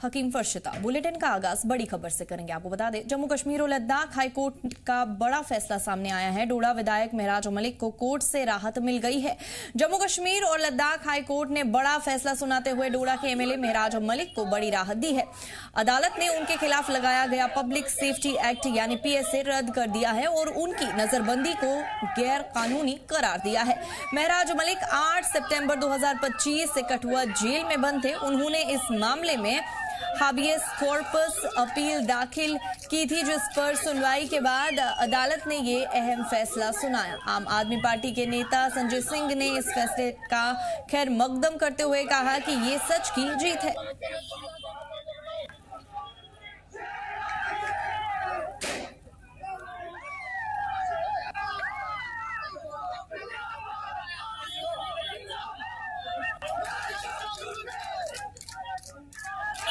हकीम फर्शिता। Bulletin का आगाज बड़ी खबर से करेंगे। आपको बता दें, जम्मू कश्मीर और लद्दाख हाईकोर्ट का बड़ा फैसला सामने आया है। डोडा विधायक महराज मलिक को कोर्ट से राहत मिल गई है। जम्मू कश्मीर और लद्दाख हाईकोर्ट ने बड़ा फैसला सुनाते हुए डोडा के एमएलए महराज मलिक को बड़ी राहत दी है। अदालत ने उनके खिलाफ लगाया गया पब्लिक सेफ्टी एक्ट यानी पीएसए रद्द कर दिया है और उनकी नजरबंदी को गैर कानूनी करार दिया है। महराज मलिक 8 सितंबर 2025 से कठुआ जेल में बंद थे। उन्होंने इस मामले में हाबियस कॉर्पस अपील दाखिल की थी, जिस पर सुनवाई के बाद अदालत ने ये अहम फैसला सुनाया। आम आदमी पार्टी के नेता संजय सिंह ने इस फैसले का खैर मकदम करते हुए कहा कि ये सच की जीत है।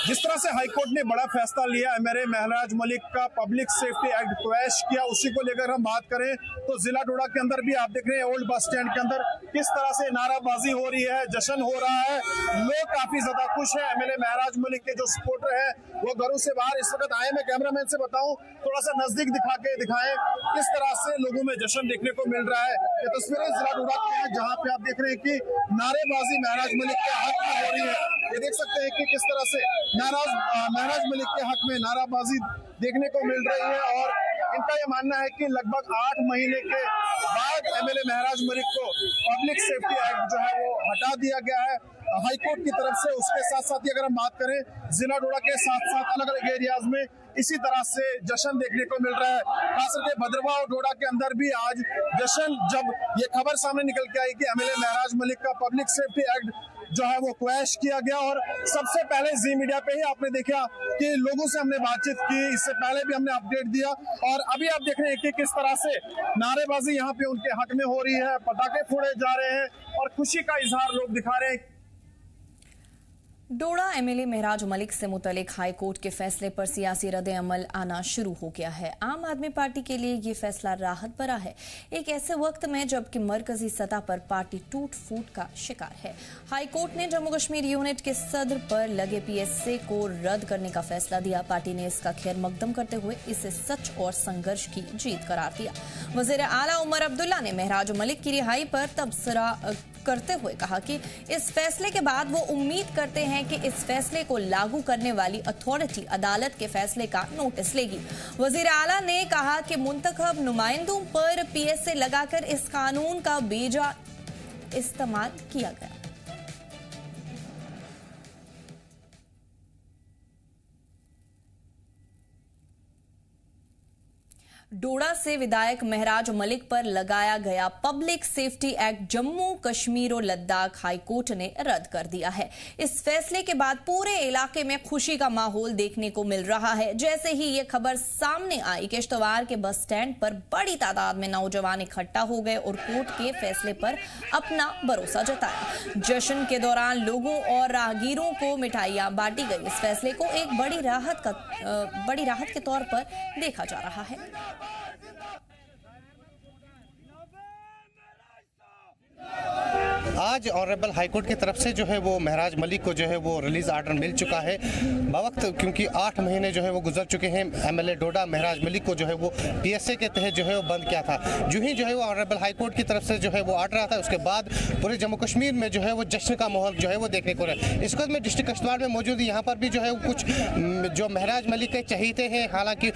जिस तरह से हाईकोर्ट ने बड़ा फैसला लिया एमएलए महराज मलिक का पब्लिक सेफ्टी एक्ट क्वैश किया, उसी को लेकर हम बात करें तो जिला डोडा के अंदर भी आप देख रहे हैं ओल्ड बस स्टैंड के अंदर किस तरह से नाराबाजी हो रही है, जश्न हो रहा है। लोग काफी ज्यादा खुश है। एमएलए महराज मलिक के जो सपोर्टर है वो घरों से बाहर इस वक्त आए। मैं कैमरामैन से बताऊं थोड़ा सा नजदीक दिखाएं किस तरह से लोगों में जश्न देखने को मिल रहा है। ये तस्वीरें जिला डोडा की हैं जहाँ पे आप देख रहे हैं कि नारेबाजी महराज मलिक के हक में हो रही है। ये देख सकते हैं कि किस तरह से महराज मलिक के हक में नाराबाजी देखने को मिल रही है और इनका यह मानना है कि लगभग 8 महीने के बाद एमएलए महराज मलिक को पब्लिक सेफ्टी एक्ट जो है वो हटा दिया गया है हाईकोर्ट की तरफ से। उसके साथ साथ ही अगर हम बात करें जिला डोडा के साथ साथ अलग अलग एरियाज में इसी तरह से जश्न देखने को मिल रहा है। खास करके भद्रवाह और डोडा के अंदर भी आज जश्न, जब ये खबर सामने निकल के आई कि एमएलए महराज मलिक का पब्लिक सेफ्टी एक्ट जो है वो क्वैश किया गया। और सबसे पहले जी मीडिया पे ही आपने देखा कि लोगों से हमने बातचीत की, इससे पहले भी हमने अपडेट दिया और अभी आप देख रहे हैं कि किस तरह से नारेबाजी यहाँ पे उनके हक में हो रही है, पटाखे फोड़े जा रहे हैं और खुशी का इजहार लोग दिखा रहे हैं। डोडा एमएलए महराज मलिक से मुतल्लिक हाईकोर्ट के फैसले पर सियासी रद्द-ए-अमल आना शुरू हो गया है। आम आदमी पार्टी के लिए ये फैसला राहत भरा है, एक ऐसे वक्त में जबकि मरकजी सतह पर पार्टी टूट फूट का शिकार है। हाईकोर्ट ने जम्मू कश्मीर यूनिट के सदर पर लगे पीएसए को रद्द करने का फैसला दिया। पार्टी ने इसका खैर मकदम करते हुए इसे सच और संघर्ष की जीत करार दिया। वजीर आला उमर अब्दुल्ला ने महराज मलिक की रिहाई पर तबसरा करते हुए कहा कि इस फैसले के बाद वो उम्मीद करते हैं कि इस फैसले को लागू करने वाली अथॉरिटी अदालत के फैसले का नोटिस लेगी। वजीर आला ने कहा कि मुंतखब नुमाइंदों पर पीएसए लगाकर इस कानून का बेजा इस्तेमाल किया गया। डोडा से विधायक महराज मलिक पर लगाया गया public safety act Jammu Kashmir और लद्दाख हाईकोर्ट ने रद्द कर दिया है। इस फैसले के बाद पूरे इलाके में खुशी का माहौल देखने को मिल रहा है। जैसे ही ये खबर सामने आई, किश्तवाड़ के बस स्टैंड पर बड़ी तादाद में नौजवान इकट्ठा हो गए और कोर्ट के फैसले पर अपना भरोसा जताया। जश्न के दौरान लोगों और राहगीरों को मिठाइयां बांटी गई। इस फैसले को एक बड़ी राहत के तौर पर देखा जा रहा है। आज ऑनरेबल हाईकोर्ट की तरफ से जो है वो महराज मलिक को जो है वो रिलीज आर्डर मिल चुका है बवक्त, क्योंकि 8 महीने जो है वो गुजर चुके हैं। एमएलए डोडा महराज मलिक को जो है वो पीएसए के तहत जो है वो बंद किया था। जो ही जो है वो ऑनरेबल हाईकोर्ट की तरफ से जो है वो आर्डर आता है, उसके बाद पूरे जम्मू कश्मीर में जो है वो जश्न का माहौल जो है वो देखने को रहा है। इस वक्त मैं डिस्ट्रिक्ट किश्तवाड़ में मौजूद, यहाँ पर भी जो है कुछ जो महराज मलिक के चहीते हैं, हालांकि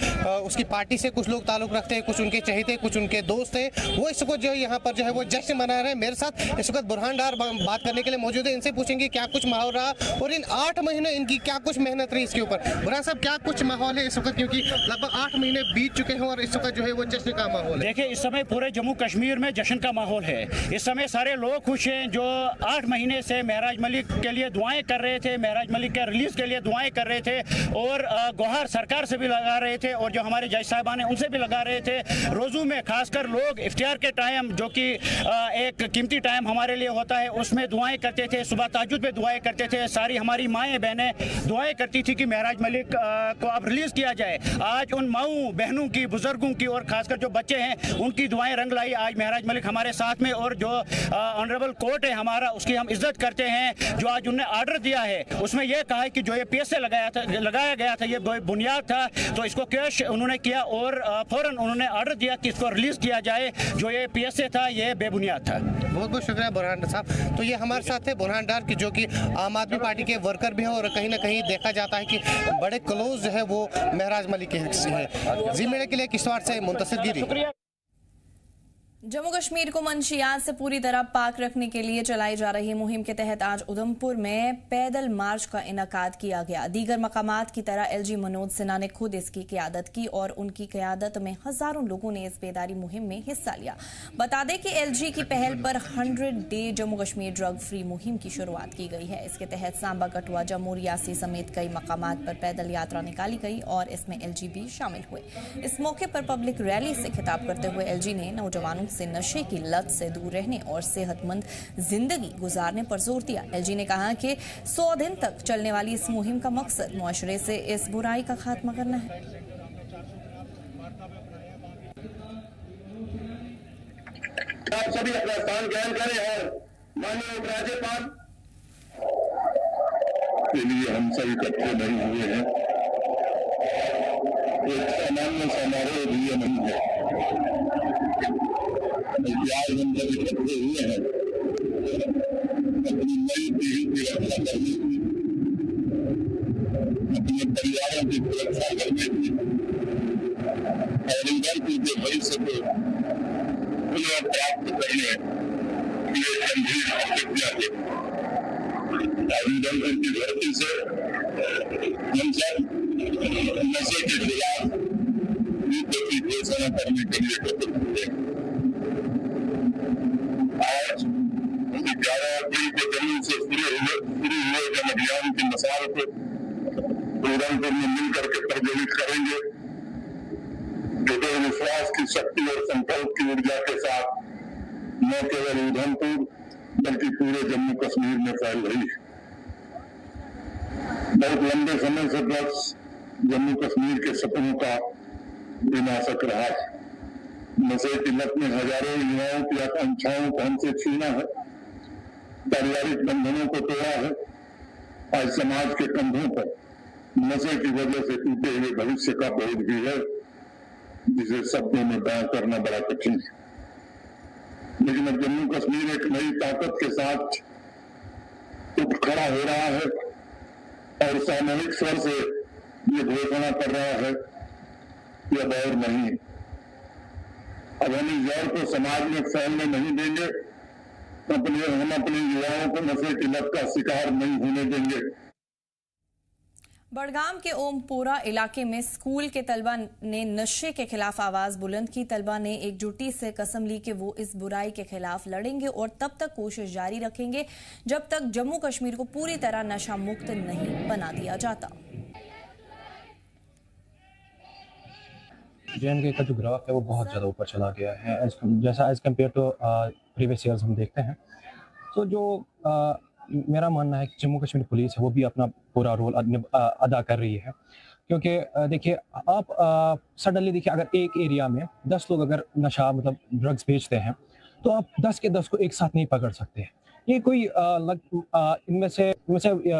उसकी पार्टी से कुछ लोग ताल्लुक रखते हैं, कुछ उनके चहीते, कुछ उनके दोस्त हैं, वो इस वक्त जो है यहाँ पर जो है वो जश्न मना रहे हैं। मेरे साथ इस वक्त बुरहान डार बात करने के लिए मौजूद है। इनसे पूछेंगे क्या कुछ माहौल रहा और इन 8 महीने इनकी क्या कुछ मेहनत रही इसके ऊपर। बुरहान साहब, क्या कुछ माहौल है इस वक्त, क्योंकि लगभग 8 महीने बीत चुके हैं और इस वक्त जो है वो जश्न का माहौल है? देखिए, इस समय पूरे जम्मू कश्मीर में जश्न का माहौल है। इस समय सारे लोग खुश हैं जो 8 महीने से महराज मलिक के लिए दुआएं कर रहे थे, महराज मलिक के रिलीज के लिए दुआएं कर रहे थे और गुहार सरकार से भी लगा रहे थे और जो हमारे जज साहबान हैं उनसे भी लगा रहे थे। रोजू में खासकर लोग इफ्तियार के टाइम, जो कि एक कीमती टाइम हमारे लिए होता है उसमें दुआएं करते थे, सुबह तहज्जुद में दुआएं करते थे। सारी हमारी माएँ बहनें दुआएं करती थी कि महराज मलिक को अब रिलीज़ किया जाए। आज उन माओं बहनों की, बुजुर्गों की और खासकर जो बच्चे हैं उनकी दुआएं रंग लाई। आज महराज मलिक हमारे साथ में, और जो ऑनरेबल कोर्ट है हमारा उसकी हम इज्जत करते हैं। जो आज उन्होंने ऑर्डर दिया है उसमें यह कहा है कि जो ये PSA लगाया गया था ये बुनियाद था, तो इसको कैश उन्होंने किया और फौरन उन्होंने ऑर्डर दिया कि इसको रिलीज किया जाए। जो ये PSA था ये बेबुनियाद था। बहुत बहुत शुक्रिया बुरहान साहब। तो ये हमारे साथ है बुरहान डार की, जो कि आम आदमी पार्टी के वर्कर भी हैं और कहीं ना कहीं देखा जाता है कि बड़े क्लोज जो है वो महराज मलिक के है। जी मीडिया के लिए किश्तवाड़ से मुंतसिर गिरी। जम्मू कश्मीर को मंशियात से पूरी तरह पाक रखने के लिए चलाई जा रही मुहिम के तहत आज उधमपुर में पैदल मार्च का इनेकाद किया गया। दीगर मकामात की तरह LG मनोज सिन्हा ने खुद इसकी क़यादत की और उनकी क़यादत में हजारों लोगों ने इस बेदारी मुहिम में हिस्सा लिया। बता दें कि LG की पहल पर 100 day Jammu Kashmir drug free मुहिम की शुरुआत की गई है। इसके तहत सांबा, कठुआ, जम्मू, रियासी समेत कई मकामात पर पैदल यात्रा निकाली गई और इसमें LG भी शामिल हुए। इस मौके पर पब्लिक रैली से खिताब करते हुए LG ने नौजवानों से नशे की लत से दूर रहने और सेहतमंद जिंदगी गुजारने पर जोर दिया। LG ने कहा कि 100 दिन तक चलने वाली इस मुहिम का मकसद मुआशरे से इस बुराई का खात्मा करना है। आप सभी अपना स्थान ग्रहण करें और माननीय उपराज्यपाल के लिए हम सभी इकट्ठे नहीं हुए हैं। एक सामान्य समारोह भी नहीं है, आज हम जब इकट्ठे हुए हैं अपनी नई पीढ़ी की रक्षा करने की, अपने परिवारों की सुरक्षा करने की और उधमपुर के भविष्य को पुनः प्राप्त करने की एक गंभीर प्रतिज्ञा है। उधमपुर की धरती से हम सब नशे के खिलाफ युद्ध की घोषणा करने के लिए एकत्रित हुए हैं। आज 11 अप्रैल को जम्मू से शुरू हुए जन अभियान की मिसाल को उधमपुर में मिलकर के प्रज्वलित करेंगे, जो विश्वास की शक्ति और संकल्प की ऊर्जा के साथ न केवल उधमपुर बल्कि पूरे जम्मू कश्मीर में फैल रही है। बहुत लंबे समय से ड्रग्स जम्मू कश्मीर के सपनों का विनाशक रहा है। नशे की लत ने हजारों युवाओं की आकांक्षाओं को हमसे छीना है, पारिवारिक बंधनों को तोड़ा है। आज समाज के कंधों पर नशे की वजह से टूटे हुए भविष्य का बोझ भी है, जिसे शब्दों में बयां करना बड़ा कठिन है। लेकिन अब जम्मू कश्मीर एक नई ताकत के साथ उठ खड़ा हो रहा है और सामूहिक स्वर से ये घोषणा कर रहा है कि अब और नहीं, अब हम इस जहर को समाज में फैलने नहीं देंगे। हम अपने युवाओं को नशे की लत का शिकार नहीं होने देंगे। बड़गाम के ओमपोरा इलाके में स्कूल के तलबा ने नशे के खिलाफ आवाज बुलंद की। तलबा ने एकजुटी से कसम ली कि वो इस बुराई के खिलाफ लड़ेंगे और तब तक कोशिश जारी रखेंगे जब तक जम्मू कश्मीर को पूरी तरह नशा मुक्त नहीं बना दिया जाता। JNK का जो ग्राफ है वो बहुत ज़्यादा ऊपर चला गया है जैसा as compare to previous years हम देखते हैं। तो जो मेरा मानना है कि जम्मू कश्मीर पुलिस है वो भी अपना पूरा रोल अदा कर रही है, क्योंकि देखिए आप सडनली देखिए अगर एक एरिया में 10 लोग अगर नशा मतलब ड्रग्स बेचते हैं तो आप 10 के 10 को एक साथ नहीं पकड़ सकते। ये कोई इनमें से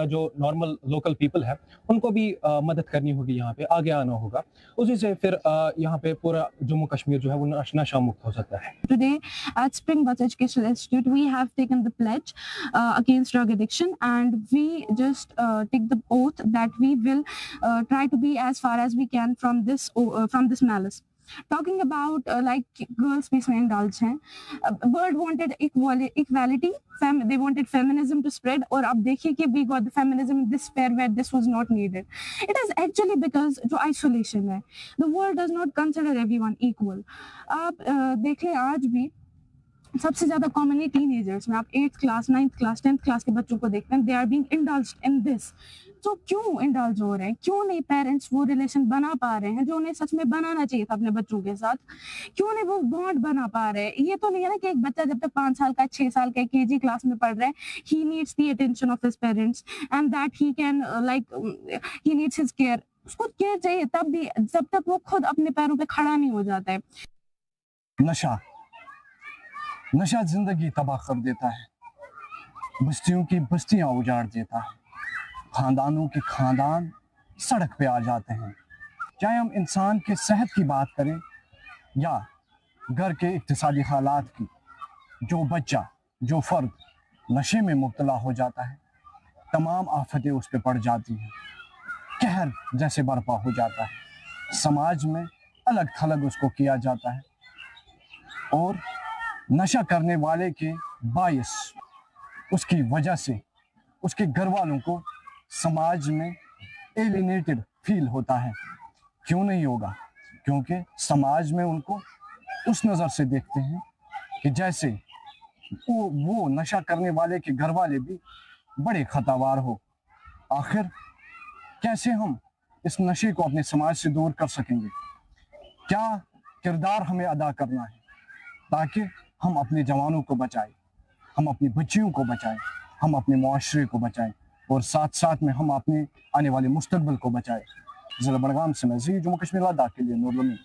जो नॉर्मल लोकल पीपल है उनको भी मदद करनी होगी, यहाँ पे आगे आना होगा, उसी से फिर यहाँ पे पूरा जम्मू कश्मीर जो है वो नशा मुक्त हो सकता है। Today at Springbutt Educational Institute we have taken the pledge against drug addiction, and we just take the oath that we will try to be as far as we can from this malice. Talking about like girls peace में indulge हैं, world wanted equality, they wanted feminism to spread, और अब देखिए कि we got the feminism in this sphere where this was not needed. It is actually because जो isolation है, the world does not consider everyone equal. आप देखिए आज भी सबसे ज्यादा कॉमनली टीनेजर्स में आप 8th class 9th class 10th class के बच्चों को देखते हैं, they are being indulged in this तो क्यों इंडल्ज हो रहे हैं? क्यों नहीं पेरेंट्स वो रिलेशन बना पा रहे हैं जो उन्हें सच में बनाना चाहिए था अपने बच्चों के साथ? क्यों नहीं वो बॉन्ड बना पा रहे हैं? ये तो नहीं है ना कि एक बच्चा जब तक 5 साल का, 6 साल का, केजी क्लास में पढ़ रहा है, he needs the attention of his parents and that he can he needs his care. उसको केयर चाहिए तब भी, जब तक वो खुद अपने पैरों पे खड़ा नहीं हो जाता है। नशा जिंदगी तबाह कर देता है, बस्तियों की बस्तियां उजाड़ देता है, खानदानों के खानदान सड़क पे आ जाते हैं। चाहे हम इंसान के सेहत की बात करें या घर के इक्तिसादी हालात की, जो बच्चा, जो फर्द नशे में मुब्तला हो जाता है, तमाम आफतें उस पर पड़ जाती हैं, कहर जैसे बर्पा हो जाता है, समाज में अलग थलग उसको किया जाता है और नशा करने वाले के बायस, उसकी वजह से उसके घर वालों को समाज में एलिनेटेड फील होता है। क्यों नहीं होगा? क्योंकि समाज में उनको उस नज़र से देखते हैं कि जैसे वो नशा करने वाले के घर वाले भी बड़े खतावार हो। आखिर कैसे हम इस नशे को अपने समाज से दूर कर सकेंगे? क्या किरदार हमें अदा करना है ताकि हम अपने जवानों को बचाएं, हम अपनी बच्चियों को बचाएं, हम अपने मुआशरे को बचाएं और साथ साथ में हम अपने आने वाले मुस्तकबिल को बचाएं। ज़िला बड़गाम से मैं जम्मू कश्मीर लद्दाख के लिए नूरुल।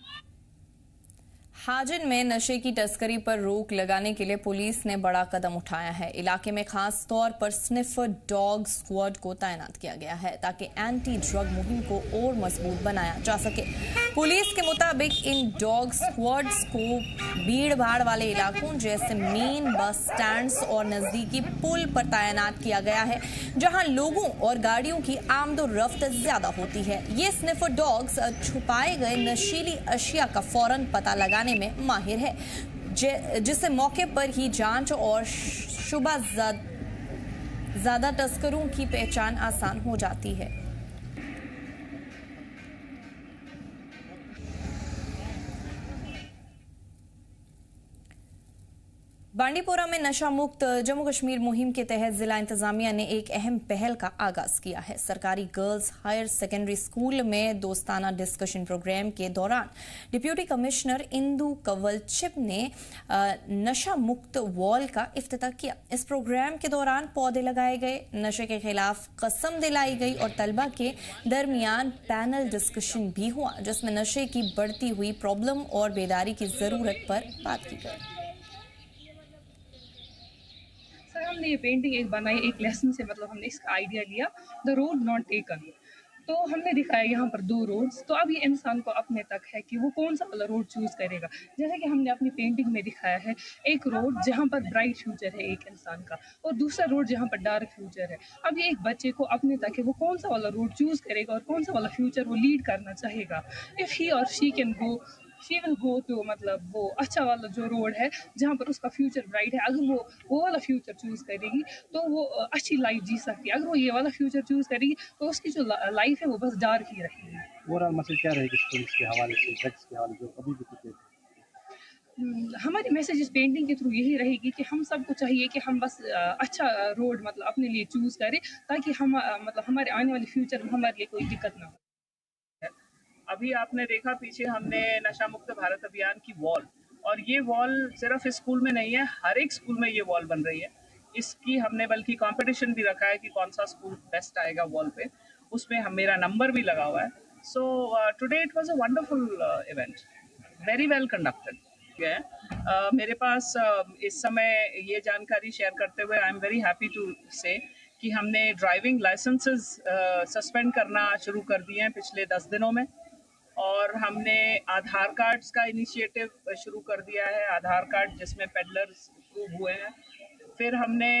हाजिन में नशे की तस्करी पर रोक लगाने के लिए पुलिस ने बड़ा कदम उठाया है। इलाके में खास तौर पर स्निफर डॉग स्क्वाड को तैनात किया गया है ताकि एंटी ड्रग मुहिम को और मजबूत बनाया जा सके। पुलिस के मुताबिक इन डॉग स्क्वाड्स को भीड़ भाड़ वाले इलाकों जैसे मेन बस स्टैंड्स और नजदीकी पुल पर तैनात किया गया है, जहां लोगों और गाड़ियों की आमदोरफ्त ज्यादा होती है। ये स्निफर डॉग्स छुपाए गए नशीली अशिया का फौरन पता लगाने में माहिर है, जिससे मौके पर ही जांच और शुबहज़दा तस्करों की पहचान आसान हो जाती है। बांडीपोरा में नशा मुक्त जम्मू कश्मीर मुहिम के तहत जिला इंतजामिया ने एक अहम पहल का आगाज किया है। सरकारी गर्ल्स हायर सेकेंडरी स्कूल में दोस्ताना डिस्कशन प्रोग्राम के दौरान डिप्यूटी कमिश्नर इंदु कंवलचिप ने नशा मुक्त वॉल का इफ्तिताह किया। इस प्रोग्राम के दौरान पौधे लगाए गए, नशे के खिलाफ कसम दिलाई गई और तलबा के दरमियान पैनल डिस्कशन भी हुआ, जिसमें नशे की बढ़ती हुई प्रॉब्लम और बेदारी की जरूरत पर बात की गई। सर, हमने ये पेंटिंग एक बनाई एक लेसन से, मतलब हमने इसका आइडिया लिया, द रोड नॉट टेकन। तो हमने दिखाया यहाँ पर 2 रोड्स, तो अब ये इंसान को अपने तक है कि वो कौन सा वाला रोड चूज़ करेगा। जैसे कि हमने अपनी पेंटिंग में दिखाया है एक रोड जहाँ पर ब्राइट फ्यूचर है एक इंसान का, और दूसरा रोड जहाँ पर डार्क फ्यूचर है। अब ये एक बच्चे को अपने तक है वो कौन सा वाला रोड चूज़ करेगा और कौन सा वाला फ्यूचर वो लीड करना चाहेगा। If he or she can go, she will go to, मतलब वो अच्छा वाला जो रोड है जहाँ पर उसका फ्यूचर ब्राइट है। अगर वो वाला फ्यूचर चूज़ करेगी तो वो अच्छी लाइफ जी सकती है। अगर वो ये वाला फ्यूचर चूज़ करेगी तो उसकी जो लाइफ है वो बस डार्क ही रहेगी। ओवरऑल मैसेज क्या रहेगी स्टूडेंट्स के हवाले से, ड्रग्स के हवाले जो अभी भी कुछ हमारी मैसेज इस पेंटिंग के थ्रू यही रहेगी कि हम सबको चाहिए कि हम बस अच्छा रोड मतलब अपने लिए चूज़ करें ताकि हम मतलब हमारे आने वाले फ्यूचर में हमारे लिए कोई दिक्कत ना हो। अभी आपने देखा पीछे हमने नशा मुक्त भारत अभियान की वॉल, और ये वॉल सिर्फ स्कूल में नहीं है, हर एक स्कूल में ये वॉल बन रही है। इसकी हमने बल्कि कंपटीशन भी रखा है कि कौन सा स्कूल बेस्ट आएगा वॉल पे, उसमें मेरा नंबर भी लगा हुआ है। So today it was a wonderful event, very well conducted. मेरे पास इस समय ये जानकारी शेयर करते हुए I am very happy to say कि हमने ड्राइविंग लाइसेंसेस सस्पेंड करना शुरू कर दिए हैं पिछले 10 दिनों में, और हमने आधार कार्ड्स का इनिशिएटिव शुरू कर दिया है, आधार कार्ड जिसमें पेडलर्स प्रूव हुए हैं। फिर हमने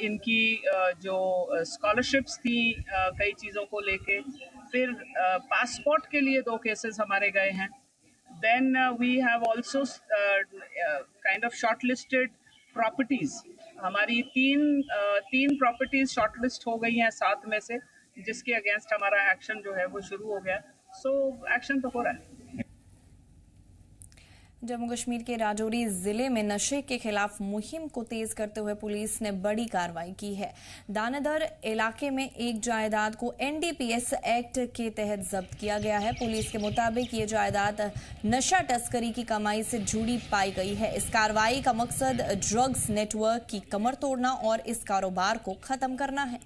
इनकी जो स्कॉलरशिप्स थी कई चीज़ों को लेके, फिर पासपोर्ट के लिए 2 केसेस हमारे गए हैं। Then we have also kind of shortlisted properties, हमारी तीन प्रॉपर्टीज़ शॉर्टलिस्ट हो गई हैं 7 में से, जिसके अगेंस्ट हमारा एक्शन जो है वो शुरू हो गया। सो एक्शन तो हो रहा है। जम्मू कश्मीर के राजौरी जिले में नशे के खिलाफ मुहिम को तेज करते हुए पुलिस ने बड़ी कार्रवाई की है। दानेदर इलाके में एक जायदाद को एनडीपीएस एक्ट के तहत जब्त किया गया है। पुलिस के मुताबिक ये जायदाद नशा तस्करी की कमाई से जुड़ी पाई गई है। इस कार्रवाई का मकसद ड्रग्स नेटवर्क की कमर तोड़ना और इस कारोबार को खत्म करना है।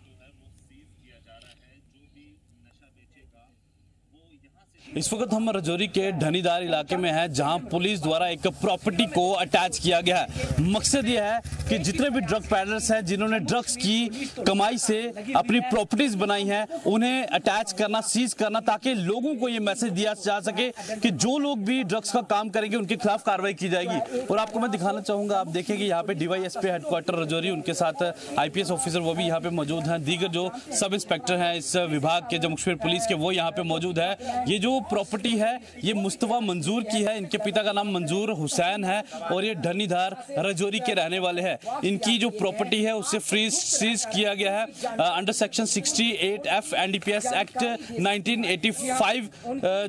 इस वक्त हम राजौरी के ढनीदार इलाके में हैं, जहां पुलिस द्वारा एक प्रॉपर्टी को अटैच किया गया है। मकसद यह है कि जितने भी ड्रग पैडलर्स हैं जिन्होंने ड्रग्स की कमाई से अपनी प्रॉपर्टीज बनाई हैं, उन्हें अटैच करना, सीज करना, ताकि लोगों को ये मैसेज दिया जा सके कि जो लोग भी ड्रग्स का काम करेंगे उनके खिलाफ कार्रवाई की जाएगी। और आपको मैं दिखाना चाहूंगा, आप देखें कि यहाँ पे डीवाईएसपी हेडक्वार्टर राजौरी, उनके साथ आईपीएस ऑफिसर वो भी यहाँ पे मौजूद हैं। दीगर जो सब इंस्पेक्टर हैं इस विभाग के जम्मू कश्मीर पुलिस के, वो यहाँ पे मौजूद है। ये जो प्रॉपर्टी है ये मुस्तफा मंजूर की है। इनके पिता का नाम मंजूर हुसैन है और ये ढनीधार राजौरी के रहने वाले हैं। इनकी जो प्रॉपर्टी है उसे सीज किया गया है under section 68F NDPS act 1985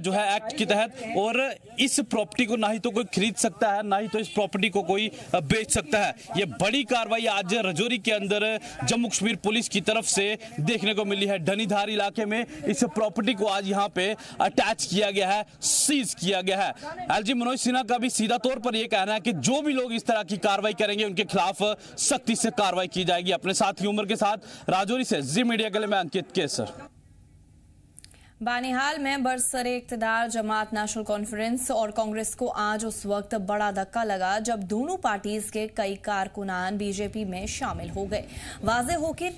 जो है एक्ट के तहत। और इस प्रॉपर्टी को ना ही तो कोई खरीद सकता है, ना ही तो इस प्रॉपर्टी को कोई बेच सकता है। ये बड़ी कार्रवाई आज राजौरी के अंदर जम्मू कश्मीर पुलिस की तरफ से देखने को मिली है। ढनीधार इलाके में इस प्रॉपर्टी को आज यहाँ पे अटैच किया गया है, सीज किया गया है। एलजी मनोज सिन्हा का भी सीधा तौर पर यह कहना है कि जो भी लोग इस तरह की कार्रवाई करेंगे उनके खिलाफ सख्ती से कार्रवाई की जाएगी। अपने साथी उमर के साथ राजौरी से जी मीडिया के लिए मैं अंकित केसर। बानिहाल में बरसरे इक्तदार जमात नेशनल कॉन्फ्रेंस और कांग्रेस को आज उस वक्त बड़ा धक्का लगा जब दोनों पार्टीज के कई कारकुनान बीजेपी में शामिल हो गए। वाज़ेह हो कि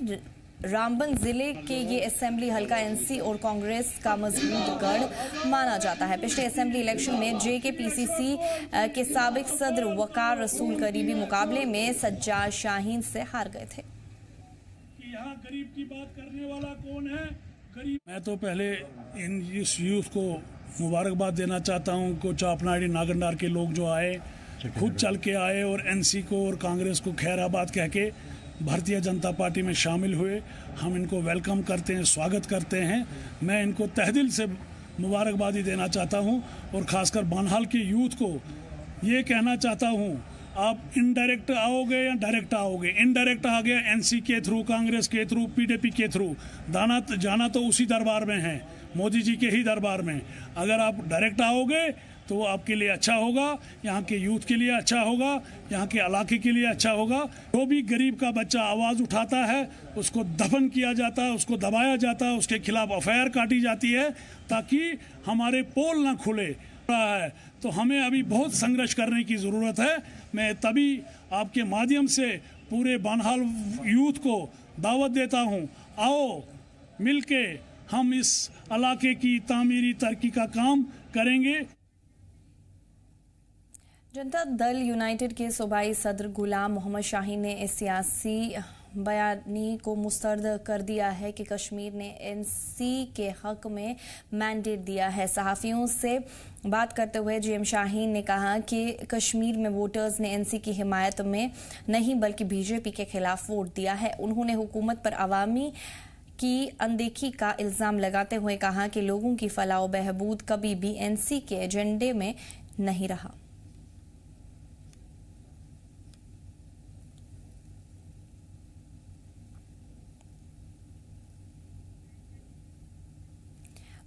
रामबन जिले के ये असेंबली हल्का एनसी और कांग्रेस का मजबूत गढ़ माना जाता है। पिछले असेंबली इलेक्शन में JKPCC के साबिक सदर वकार रसूल करीबी मुकाबले में सज्जाद शाहीन से हार गए थे। यहाँ गरीब की बात करने वाला कौन है? गरीब। मैं तो पहले इस यूथ को मुबारकबाद देना चाहता हूँ को चापनाड़ी नागंडार के लोग जो आए, खुद चल के आए और NC को और कांग्रेस को खैराबाद कह के भारतीय जनता पार्टी में शामिल हुए। हम इनको वेलकम करते हैं, स्वागत करते हैं। मैं इनको तहदिल से मुबारकबादी देना चाहता हूं और ख़ासकर बानिहाल के यूथ को ये कहना चाहता हूं, आप इनडायरेक्ट आओगे या डायरेक्ट आओगे? इनडायरेक्ट आ गया NC के थ्रू, कांग्रेस के थ्रू, PDP के थ्रू, जाना तो उसी दरबार में है, मोदी जी के ही दरबार में। अगर आप डायरेक्ट आओगे तो वो आपके लिए अच्छा होगा, यहाँ के यूथ के लिए अच्छा होगा, यहाँ के इलाके के लिए अच्छा होगा। जो भी गरीब का बच्चा आवाज़ उठाता है उसको दफन किया जाता है, उसको दबाया जाता है, उसके खिलाफ FIR काटी जाती है ताकि हमारे पोल ना खुले है। तो हमें अभी बहुत संघर्ष करने की ज़रूरत है। मैं तभी आपके माध्यम से पूरे बानिहाल यूथ को दावत देता हूँ, आओ मिलके हम इस इलाके की तामीरी तरक्की का काम करेंगे। जनता दल यूनाइटेड के सूबाई सदर गुलाम मोहम्मद शाहीन ने इस सियासी बयानी को मुस्तरद कर दिया है कि कश्मीर ने NC के हक में मैंडेट दिया है। सहाफ़ियों से बात करते हुए GM शाहीन ने कहा कि कश्मीर में वोटर्स ने NC की हिमायत में नहीं बल्कि BJP के खिलाफ वोट दिया है। उन्होंने हुकूमत पर अवामी की अनदेखी का इल्ज़ाम लगाते हुए कहा कि लोगों की फलाह व बहबूद कभी भी NC के एजेंडे में नहीं रहा।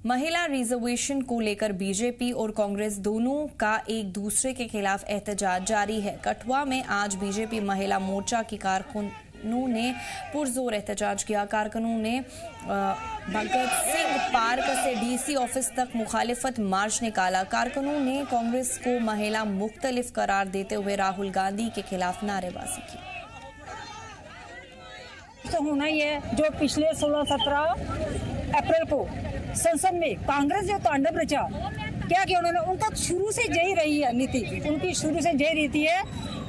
महिला रिजर्वेशन को लेकर बीजेपी और कांग्रेस दोनों का एक दूसरे के खिलाफ एहतजाज जारी है। कठुआ में आज बीजेपी महिला मोर्चा की कारकुनों ने पुरजोर एहतजाज किया। कारकुनों ने भगत सिंह पार्क से DC ऑफिस तक मुखालिफत मार्च निकाला। कारकुनों ने कांग्रेस को महिला मुख्तलिफ करार देते हुए राहुल गांधी के खिलाफ नारेबाजी की। तो होना ही है जो पिछले 16-17 अप्रैल को संसद में कांग्रेस जो तांडव रचा, क्या किया उन्होंने? उनका शुरू से यही रही है नीति, उनकी शुरू से यही रीति है,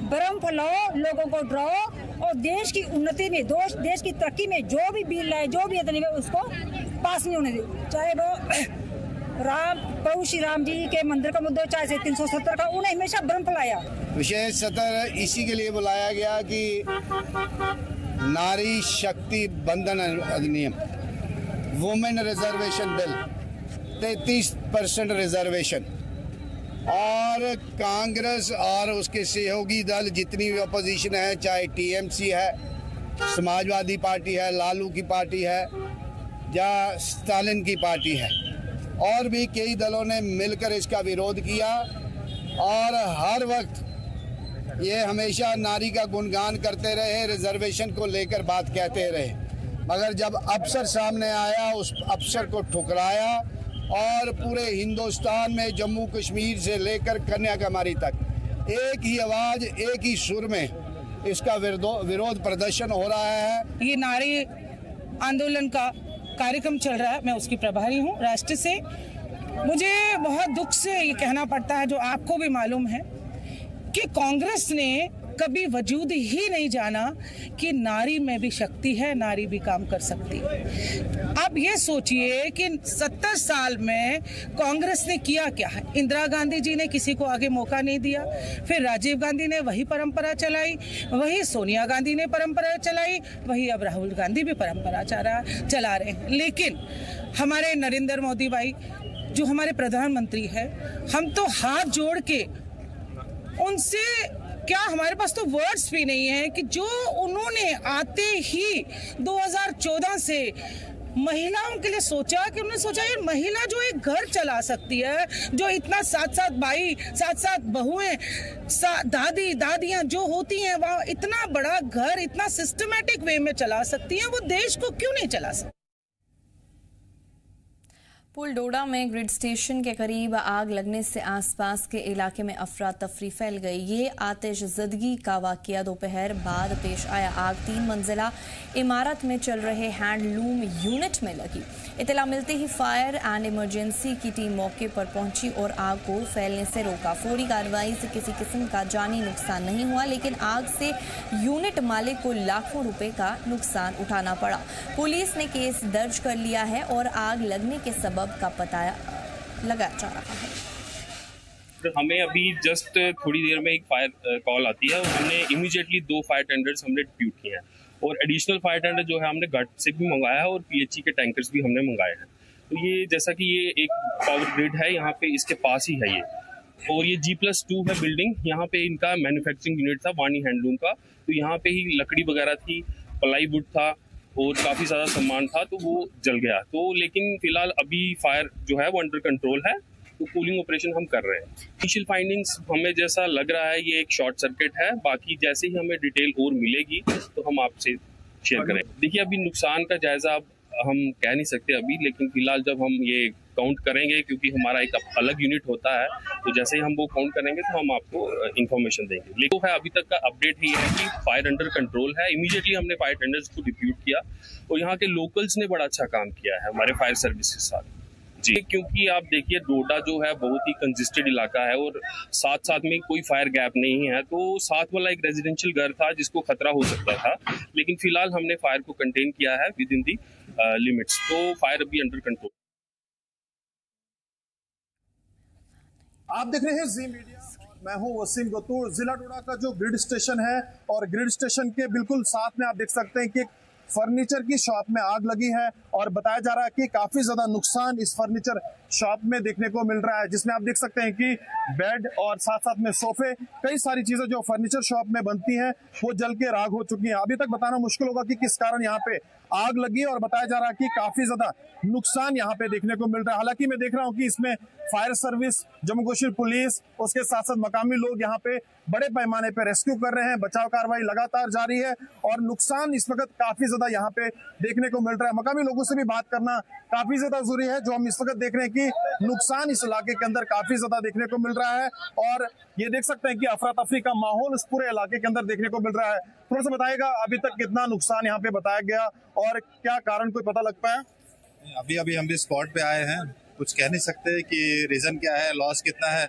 भ्रम फैलाओ, लोगों को डराओ और देश की उन्नति में, देश की तरक्की में जो भी बिल लाए, जो भी इतने उसको पास नहीं होने दे। चाहे वो प्रभु श्री राम जी के मंदिर का मुद्दा, चाहे 370 का, उन्हें हमेशा भ्रम फैलाया। विशेष सत्र इसी के लिए बुलाया गया कि नारी शक्ति बंधन अधिनियम, वुमेन रिजर्वेशन बिल, 33% रिजर्वेशन, और कांग्रेस और उसके सहयोगी दल जितनी भी अपोजिशन है, चाहे टीएमसी है, समाजवादी पार्टी है, लालू की पार्टी है या स्टालिन की पार्टी है, और भी कई दलों ने मिलकर इसका विरोध किया और हर वक्त ये हमेशा नारी का गुणगान करते रहे, रिजर्वेशन को लेकर बात कहते रहे, मगर जब अफसर सामने आया उस अफसर को ठुकराया और पूरे हिंदुस्तान में जम्मू कश्मीर से लेकर कन्याकुमारी तक एक ही आवाज़, एक ही सुर में इसका विरोध प्रदर्शन हो रहा है। ये नारी आंदोलन का कार्यक्रम चल रहा है, मैं उसकी प्रभारी हूँ राष्ट्र से। मुझे बहुत दुख से ये कहना पड़ता है, जो आपको भी मालूम है, कि कांग्रेस ने कभी वजूद ही नहीं जाना कि नारी में भी शक्ति है, नारी भी काम कर सकती है। आप ये सोचिए कि 70 साल में कांग्रेस ने किया क्या है। इंदिरा गांधी जी ने किसी को आगे मौका नहीं दिया, फिर राजीव गांधी ने वही परंपरा चलाई, वही सोनिया गांधी ने परंपरा चलाई, वही अब राहुल गांधी भी परंपरा चला रहे हैं। लेकिन हमारे नरेंद्र मोदी भाई जो हमारे प्रधानमंत्री है, हम तो हाथ जोड़ के उनसे, क्या हमारे पास तो वर्ड्स भी नहीं है कि जो उन्होंने आते ही 2014 से महिलाओं के लिए सोचा, कि उन्होंने सोचा ये महिला जो एक घर चला सकती है, जो इतना 7-7 भाई, 7-7 बहुएं, दादियां जो होती हैं, वह इतना बड़ा घर इतना सिस्टमैटिक वे में चला सकती हैं, वो देश को क्यों नहीं चला सकती। पुल डोडा में ग्रिड स्टेशन के करीब आग लगने से आसपास के इलाके में अफरा तफरी फैल गई। ये आतिशज़दगी का वाकया दोपहर बाद पेश आया। आग 3 मंजिला इमारत में चल रहे हैंडलूम यूनिट में लगी। इतला मिलते ही फायर एंड इमरजेंसी की टीम मौके पर पहुंची और आग को फैलने से रोका। फौरी कार्रवाई से किसी किस्म का जानी नुकसान नहीं हुआ, लेकिन आग से यूनिट मालिक को लाखों रुपए का नुकसान उठाना पड़ा। पुलिस ने केस दर्ज कर लिया है और आग लगने के सबब का पता लगाया जा रहा है। हमें अभी जस्ट थोड़ी देर में एक फायर कॉल आती है और हमने इमीडिएटली 2 फायर टेंडर्स हमने डिप्यूट किए हैं और एडिशनल फायर टेंडर जो है हमने घाट से भी मंगाया है और पीएचई के टैंकर्स भी हमने मंगाए हैं। तो ये जैसा कि ये एक पावर ग्रिड है, यहाँ पे इसके पास ही है ये, और ये G+2 है बिल्डिंग। यहाँ पे इनका मैन्युफैक्चरिंग यूनिट था वानी हैंडलूम का, तो यहाँ पे ही लकड़ी वगैरह थी, प्लाईवुड था और काफ़ी ज़्यादा सामान था, तो वो जल गया। तो लेकिन फिलहाल अभी फायर जो है वो अंडर कंट्रोल है, तो कूलिंग ऑपरेशन हम कर रहे हैं। इनिशियल फाइंडिंग्स हमें जैसा लग रहा है ये एक शॉर्ट सर्किट है, बाकी जैसे ही हमें डिटेल और मिलेगी तो हम आपसे शेयर करें। देखिए अभी नुकसान का जायजा हम कह नहीं सकते अभी, लेकिन फिलहाल जब हम ये काउंट करेंगे, क्योंकि हमारा एक अलग यूनिट होता है, तो जैसे ही हम वो काउंट करेंगे तो हम आपको इन्फॉर्मेशन देंगे। लेकिन है अभी तक का अपडेट ये है कि फायर अंडर कंट्रोल है। इमीडिएटली हमने फायर टेंडर्स को डिप्यूट किया और यहाँ के लोकल्स ने बड़ा अच्छा काम किया है हमारे फायर सर्विस के साथ जी, क्योंकि आप देखिए डोडा जो है बहुत ही कंजेस्टेड इलाका है और साथ साथ में कोई फायर गैप नहीं है, तो साथ वाला एक रेजिडेंशियल घर था जिसको खतरा हो सकता था, लेकिन फिलहाल हमने फायर को कंटेन किया है विद इन दी लिमिट्स, तो फायर अभी अंडर कंट्रोल। आप देख रहे हैं जी मीडिया, मैं हूं वसीम गतूर। जिला डोडा का जो ग्रिड स्टेशन है और ग्रिड स्टेशन के बिल्कुल साथ में आप देख सकते हैं कि फर्नीचर की शॉप में आग लगी है और बताया जा रहा है कि काफी ज्यादा नुकसान इस फर्नीचर शॉप में देखने को मिल रहा है, जिसमें आप देख सकते हैं कि बेड और साथ साथ में सोफे, कई सारी चीजें जो फर्नीचर शॉप में बनती हैं वो जल के राख हो चुकी हैं। अभी तक बताना मुश्किल होगा कि किस कारण यहाँ पे आग लगी और बताया जा रहा है कि काफी ज्यादा नुकसान यहाँ पे देखने को मिल रहा है। हालांकि मैं देख रहा हूँ कि इसमें fire service, Jammu Kashmir police, उसके साथ साथ मकामी लोग यहाँ पे बड़े पैमाने पे रेस्क्यू कर रहे हैं। बचाव कार्रवाई लगातार जारी है और नुकसान इस वक्त काफी ज्यादा यहाँ पे देखने को मिल रहा है। मकामी लोगों से भी बात करना काफी ज्यादा जरूरी है। जो हम इस वक्त देख रहे हैं कि नुकसान इस इलाके के अंदर काफी ज्यादा देखने को मिल रहा है और ये देख सकते हैं कि अफरा तफरी का माहौल इस पूरे इलाके के अंदर देखने को मिल रहा है। थोड़ा सा बताएगा अभी तक कितना नुकसान यहाँ पे बताया गया और क्या कारण कोई पता लग पाया? अभी हम भी स्पॉट पे आए हैं, कुछ कह नहीं सकते कि रीजन क्या है, लॉस कितना है,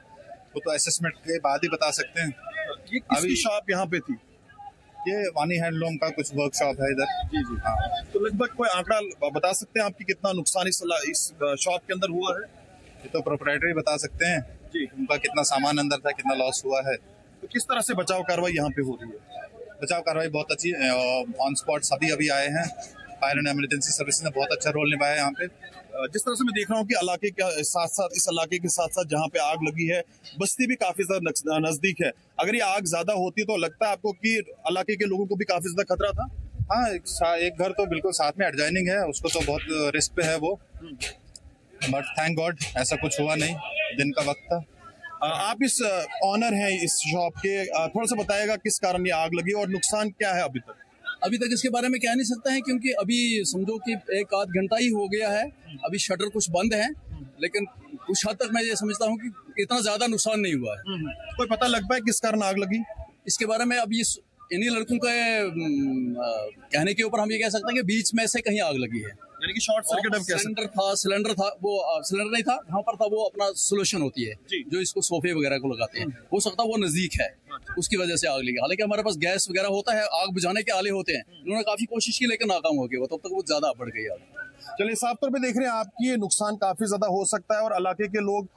वो तो असेसमेंट के बाद ही बता सकते हैं। ये किसकी शॉप यहाँ पे थी? ये वानी हैंडलूम का कुछ वर्कशॉप है इधर। जी जी हाँ। तो लगभग कोई आंकड़ा बता सकते हैं आपकी कितना नुकसान इस शॉप के अंदर हुआ है? ये तो प्रोप्राइटरी बता सकते हैं जी, उनका कितना सामान अंदर था, कितना लॉस हुआ है। तो किस तरह से बचाव कार्रवाई यहाँ पे हो रही है? बचाव कार्रवाई बहुत अच्छी है, ऑन स्पॉट सभी अभी आए हैं। फायर एंड इमरजेंसी सर्विस ने बहुत अच्छा रोल निभाया है यहाँ पे जिस तरह से मैं देख रहा हूँ कि इलाके के साथ साथ इस इलाके के साथ साथ जहाँ पे आग लगी है बस्ती भी काफी ज्यादा नजदीक है। अगर ये आग ज्यादा होती तो लगता है आपको कि इलाके के लोगों को भी काफी ज्यादा खतरा था? हाँ, एक घर तो बिल्कुल साथ में एडजॉइनिंग है, उसको तो बहुत रिस्क पे है वो, बट थैंक गॉड ऐसा कुछ हुआ नहीं, दिन का वक्त था। आप इस ऑनर हैं इस शॉप के, थोड़ा सा बताइएगा किस कारण ये आग लगी और नुकसान क्या है अभी तक? अभी तक इसके बारे में कह नहीं सकते हैं, क्योंकि अभी समझो कि एक आध घंटा ही हो गया है, अभी शटर कुछ बंद है, लेकिन कुछ हद तक मैं ये समझता हूँ कि इतना ज्यादा नुकसान नहीं हुआ है। कोई पता लग पाया किस कारण आग लगी? इसके बारे में अभी इन्हीं लड़कों के कहने के ऊपर हम ये कह सकते हैं कि बीच में से कहीं आग लगी है, यानी कि शॉर्ट सर्किट। सिलेंडर था, वो सिलेंडर नहीं था, वहाँ पर था वो अपना सोल्यूशन होती है जो इसको सोफे वगैरह को लगाते हैं, हो सकता है वो नजदीक है, उसकी वजह से आग लगी। हालांकि हमारे पास गैस वगैरह होता है, आग बुझाने के आले होते हैं, उन्होंने काफी कोशिश की लेकिन नाकाम हो गए वो, तब तक वो ज्यादा बढ़ गई आग। चलिए, साफ तौर पे देख रहे हैं आपकी ये नुकसान काफी ज्यादा हो सकता है और इलाके के लोग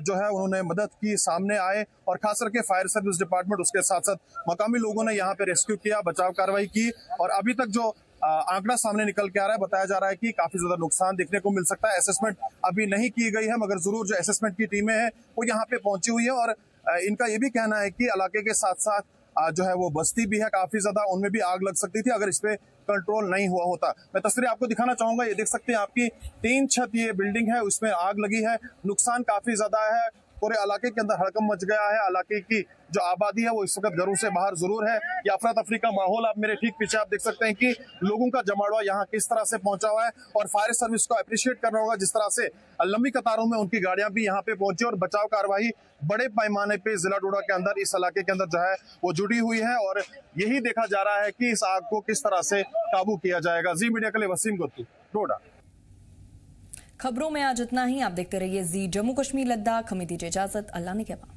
जो है उन्होंने मदद की, सामने आए और खास करके फायर सर्विस डिपार्टमेंट उसके साथ साथ मकामी लोगों ने यहाँ पे रेस्क्यू किया, बचाव कार्रवाई की और अभी तक जो आंकड़ा सामने निकल के आ रहा है, बताया जा रहा है कि काफी ज्यादा नुकसान देखने को मिल सकता है। असेसमेंट अभी नहीं की गई है, मगर जरूर जो असेसमेंट की टीमें हैं वो यहाँ पे पहुंची हुई है और इनका ये भी कहना है कि इलाके के साथ साथ जो है वो बस्ती भी है काफी ज्यादा, उनमें भी आग लग सकती थी अगर इस पे कंट्रोल नहीं हुआ होता। मैं तस्वीरें आपको दिखाना चाहूंगा, ये देख सकते हैं आपकी 3 छत ये बिल्डिंग है, उसमें आग लगी है, नुकसान काफी ज्यादा है, पूरे इलाके के अंदर हड़कंप मच गया है। इलाके की जो आबादी है वो इस वक्त घरों से बाहर जरूर है। ये अफरा तफरी का माहौल आप मेरे ठीक पीछे आप देख सकते हैं कि लोगों का जमावड़ा यहाँ किस तरह से पहुंचा हुआ है और फायर सर्विस को अप्रिशिएट करना होगा जिस तरह से लंबी कतारों में उनकी गाड़ियां भी यहाँ पे पहुंची और बचाव कार्रवाई बड़े पैमाने पे जिला डोडा के अंदर इस इलाके के अंदर जो है वो जुड़ी हुई है और यही देखा जा रहा है कि इस आग को किस तरह से काबू किया जाएगा। जी मीडिया के लिए वसीम गुत्तू, डोडा। खबरों में आज इतना ही। आप देखते रहिए जी जम्मू कश्मीर लद्दाख। हमें दीजिए इजाजत। अल्लाह ने के बाद।